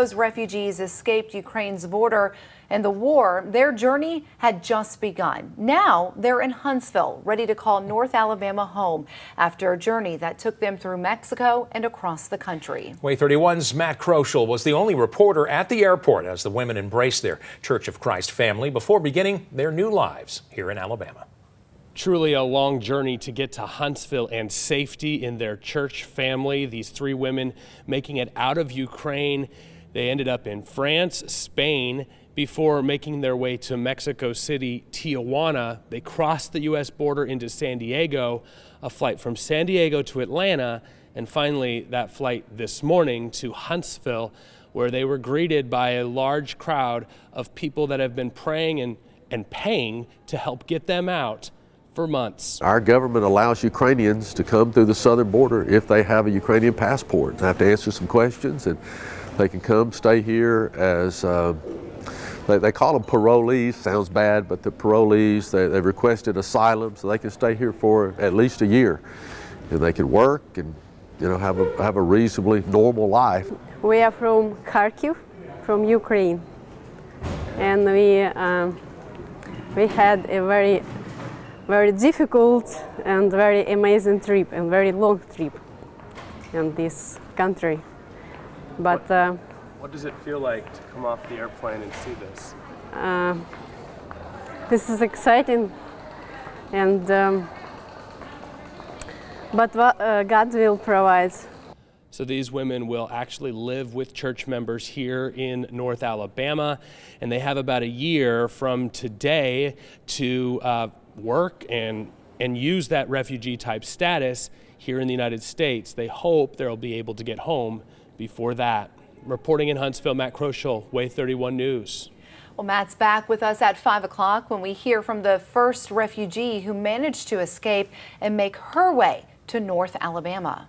Those refugees escaped Ukraine's border and the war. Their journey had just begun. Now they're in Huntsville, ready to call North Alabama home after a journey that took them through Mexico and across the country. WAAY 31's Matt Kroschel was the only reporter at the airport as the women embraced their Church of Christ family before beginning their new lives here in Alabama. Truly a long journey to get to Huntsville and safety in their church family. These three women making it out of Ukraine. They ended up in France, Spain, before making their way to Mexico City, Tijuana. They crossed the U.S. border into San Diego, a flight from San Diego to Atlanta, and finally that flight this morning to Huntsville, where they were greeted by a large crowd of people that have been praying and paying to help get them out for months. Our government allows Ukrainians to come through the southern border if they have a Ukrainian passport. They have to answer some questions, and they can come stay here as, they call them parolees, sounds bad, but the parolees, they've requested asylum, so they can stay here for at least a year. And they can work and have a reasonably normal life. We are from Kharkiv, from Ukraine, and we had a very difficult and very amazing trip and very long trip in this country. But what does it feel like to come off the airplane and see this? This is exciting, and but God will provide. So these women will actually live with church members here in North Alabama, and they have about a year from today to work and use that refugee type status here in the United States. They hope they'll be able to get home before that. Reporting in Huntsville, Matt Kroschel, WAAY 31 News. Well, Matt's back with us at 5 o'clock when we hear from the first refugee who managed to escape and make her way to North Alabama.